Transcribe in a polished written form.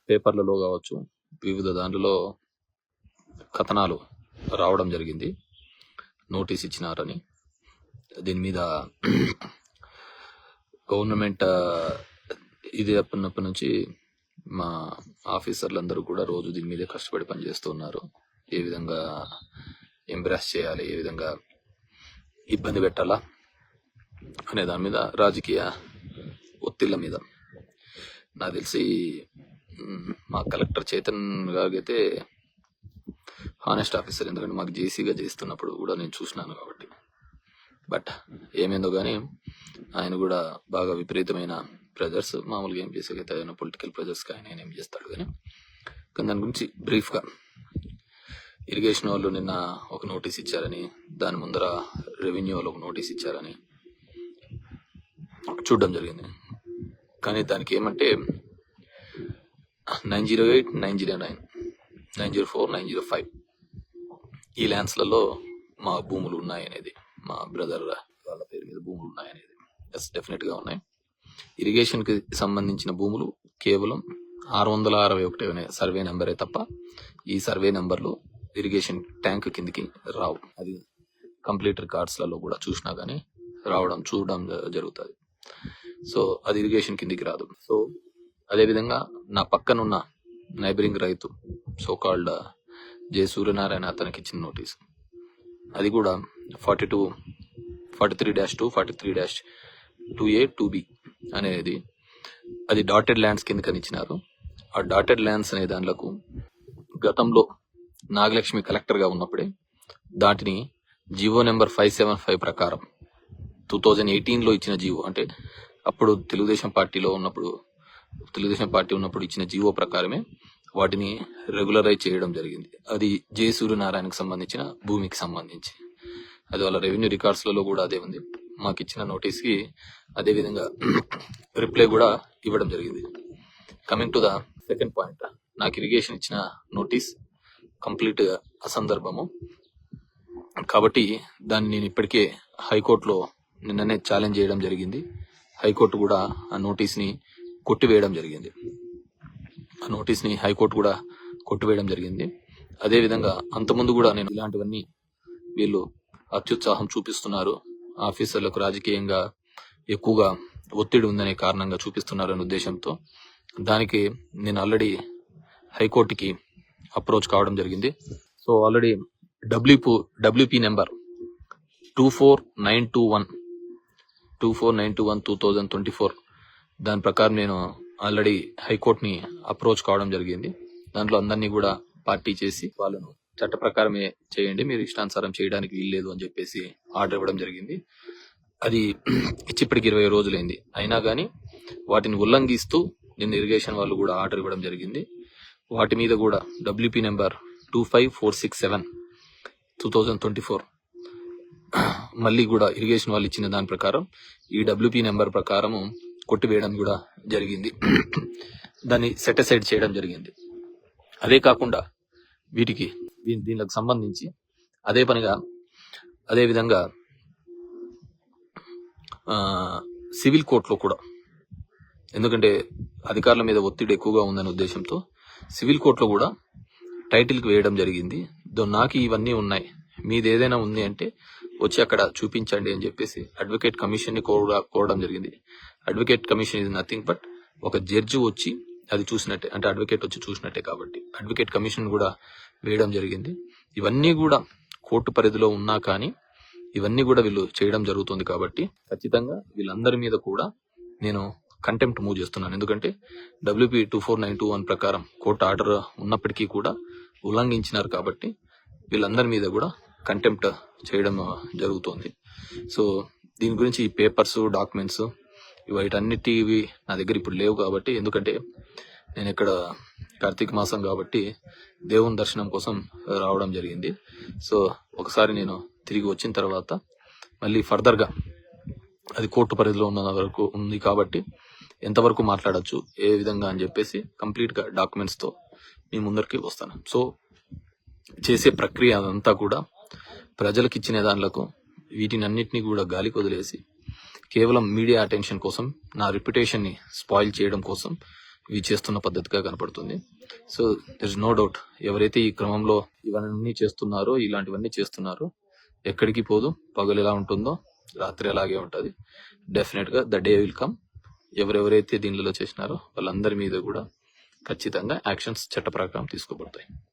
పేపర్లలో కావచ్చు, వివిధ దాంట్లో కథనాలు రావడం జరిగింది, నోటీస్ ఇచ్చినారని. దీని మీద గవర్నమెంట్ ఇది అప్పటి నుంచి మా ఆఫీసర్లందరూ కూడా రోజు దీని మీదే కష్టపడి పనిచేస్తున్నారు. ఏ విధంగా ఎంబ్రాస్ చేయాలి, ఏ విధంగా ఇబ్బంది పెట్టాలా అనే దాని మీద, రాజకీయ ఒత్తిళ్ల మీద. నాకు తెలిసి మా కలెక్టర్ చేతన్ గారైతే హానెస్ట్ ఆఫీసర్, ఎందుకంటే మాకు జేసీగా చేస్తున్నప్పుడు కూడా నేను చూసినాను కాబట్టి. బట్ ఏమైందో కానీ ఆయన కూడా బాగా విపరీతమైన ప్రెజర్స్, మామూలుగా ఏం చేసేకైతే ఆయన పొలిటికల్ ప్రెజర్స్కి ఆయన ఏం చేస్తాడు కానీ దాని గురించి బ్రీఫ్గా, ఇరిగేషన్ వాళ్ళు నిన్న ఒక నోటీస్ ఇచ్చారని, దాని ముందర రెవెన్యూ వాళ్ళు ఒక నోటీస్ ఇచ్చారని చూడడం జరిగింది. కానీ దానికి ఏమంటే 908, 909, 904, 905 ఈ ల్యాండ్స్లలో మా భూములు ఉన్నాయనేది, మా బ్రదర్ వాళ్ళ పేరు మీద భూములు ఉన్నాయనేది ఎస్ డెఫినెట్గా ఉన్నాయి. ఇరిగేషన్కి సంబంధించిన భూములు కేవలం 661 సర్వే నెంబరే తప్ప ఈ సర్వే నెంబర్లు ఇరిగేషన్ ట్యాంక్ కిందికి రావు. అది కంప్లీట్ రికార్డ్స్లలో కూడా చూసినా కానీ చూడడం జరుగుతుంది. సో అది ఇరిగేషన్ కిందికి రాదు. సో అదేవిధంగా నా పక్కనున్న నైబరింగ్ రైతు సోకాల్డ్ జే సూర్యనారాయణ, అతనికి ఇచ్చిన నోటీస్ అది కూడా 43-2, 43-2A, 2B అనేది అది డాటెడ్ ల్యాండ్స్ కిందకని ఇచ్చినారు. ఆ డాటెడ్ ల్యాండ్స్ అనే దాంట్లకు గతంలో నాగలక్ష్మి కలెక్టర్గా ఉన్నప్పుడే దాటిని జీవో నెంబర్ 575 ప్రకారం 2018లో ఇచ్చిన జీవో, అంటే అప్పుడు తెలుగుదేశం పార్టీ ఉన్నప్పుడు ఇచ్చిన జీవో ప్రకారమే వాటిని రెగ్యులరైజ్ చేయడం జరిగింది. అది జే సూర్యనారాయణకు సంబంధించిన భూమికి సంబంధించి. అది వాళ్ళ రెవెన్యూ రికార్డ్స్లలో కూడా అదే ఉంది. మాకు ఇచ్చిన నోటీస్కి అదే విధంగా రిప్లై కూడా ఇవ్వడం జరిగింది. Coming to the second point, నాకు ఇరిగేషన్ ఇచ్చిన నోటీస్ కంప్లీట్ అసందర్భము కాబట్టి దాన్ని నేను ఇప్పటికే హైకోర్టులో నిన్ననే ఛాలెంజ్ చేయడం జరిగింది. హైకోర్టు కూడా ఆ నోటీస్ని కొట్టివేయడం జరిగింది. అదేవిధంగా అంతకుముందు కూడా నేను ఇలాంటివన్నీ వీళ్ళు అత్యుత్సాహం చూపిస్తున్నారు, ఆఫీసర్లకు రాజకీయంగా ఎక్కువగా ఒత్తిడి ఉందనే కారణంగా చూపిస్తున్నారనే ఉద్దేశంతో దానికి నేను ఆల్రెడీ హైకోర్టుకి అప్రోచ్ కావడం జరిగింది. సో ఆల్రెడీ డబ్ల్యూపీ నెంబర్ 24921 దాని ప్రకారం నేను ఆల్రెడీ హైకోర్టుని అప్రోచ్ కావడం జరిగింది. దాంట్లో అందరినీ కూడా పార్టీ చేసి వాళ్ళను చట్ట ప్రకారమే చేయండి, మీరు ఇష్టానుసారం చేయడానికి వీల్లేదు అని చెప్పేసి ఆర్డర్ ఇవ్వడం జరిగింది. అది ఇప్పటికి 20 రోజులైంది. అయినా కానీ వాటిని ఉల్లంఘిస్తూ నిన్న ఇరిగేషన్ వాళ్ళు కూడా ఆర్డర్ ఇవ్వడం జరిగింది. వాటి మీద కూడా డబ్ల్యూపీ నెంబర్ 25467 2024 మళ్ళీ కూడా ఇరిగేషన్ వాళ్ళు ఇచ్చిన దాని ప్రకారం ఈ డబ్ల్యూపీ నెంబర్ ప్రకారము కొట్టివేయడం కూడా జరిగింది. దాన్ని సెటిసైడ్ చేయడం జరిగింది. అదే కాకుండా దీనికి సంబంధించి అదే విధంగా సివిల్ కోర్టులో కూడా, ఎందుకంటే అధికారుల మీద ఒత్తిడి ఎక్కువగా ఉందనే ఉద్దేశంతో సివిల్ కోర్టులో కూడా టైటిల్కి వేయడం జరిగింది. నాకు ఇవన్నీ ఉన్నాయి, మీది ఏదైనా ఉంది అంటే వచ్చి అక్కడ చూపించండి అని చెప్పేసి అడ్వకేట్ కమిషన్ని కోరడం జరిగింది. అడ్వకేట్ కమిషన్ ఇది నథింగ్ బట్ ఒక జడ్జి వచ్చి అది చూసినట్టే, అంటే అడ్వకేట్ వచ్చి చూసినట్టే కాబట్టి అడ్వకేట్ కమిషన్ కూడా వేయడం జరిగింది. ఇవన్నీ కూడా కోర్టు పరిధిలో ఉన్నా కానీ ఇవన్నీ కూడా వీళ్ళు చేయడం జరుగుతుంది కాబట్టి ఖచ్చితంగా వీళ్ళందరి మీద కూడా నేను కంటెంప్ట్ మూవ్ చేస్తున్నాను. ఎందుకంటే డబ్ల్యూపీ 24921 ప్రకారం కోర్టు ఆర్డర్ ఉన్నప్పటికీ కూడా ఉల్లంఘించినారు కాబట్టి వీళ్ళందరి మీద కూడా కంటెంప్ట్ చేయడం జరుగుతుంది. సో దీని గురించి ఈ పేపర్స్, డాక్యుమెంట్స్ వీటన్నిటివి నా దగ్గర ఇప్పుడు లేవు కాబట్టి, ఎందుకంటే నేను ఇక్కడ కార్తీక మాసం కాబట్టి దేవుని దర్శనం కోసం రావడం జరిగింది. సో ఒకసారి నేను తిరిగి వచ్చిన తర్వాత మళ్ళీ ఫర్దర్గా అది కోర్టు పరిధిలో ఉన్న వరకు ఉంది కాబట్టి ఎంతవరకు మాట్లాడచ్చు, ఏ విధంగా అని చెప్పేసి కంప్లీట్గా డాక్యుమెంట్స్తో మీ ముందరికి వస్తాను. సో చేసే ప్రక్రియ అదంతా కూడా ప్రజలకు ఇచ్చిన దానిలకు వీటినన్నిటినీ కూడా గాలికి వదిలేసి కేవలం మీడియా అటెన్షన్ కోసం, నా రిప్యుటేషన్ని స్పాయిల్ చేయడం కోసం ఇవి చేస్తున్న పద్ధతిగా కనపడుతుంది. So there is no doubt, ఎవరైతే ఈ క్రమంలో ఇవన్నీ చేస్తున్నారో, ఇలాంటివన్నీ చేస్తున్నారో, ఎక్కడికి పోదు. పగలు ఎలా ఉంటుందో రాత్రి అలాగే ఉంటుంది. డెఫినెట్ గా ద డే విల్ కమ్. ఎవరెవరైతే దీనిలో చేసినారో వాళ్ళందరి మీద కూడా ఖచ్చితంగా యాక్షన్స్ చట్ట ప్రకారం తీసుకోబడతాయి.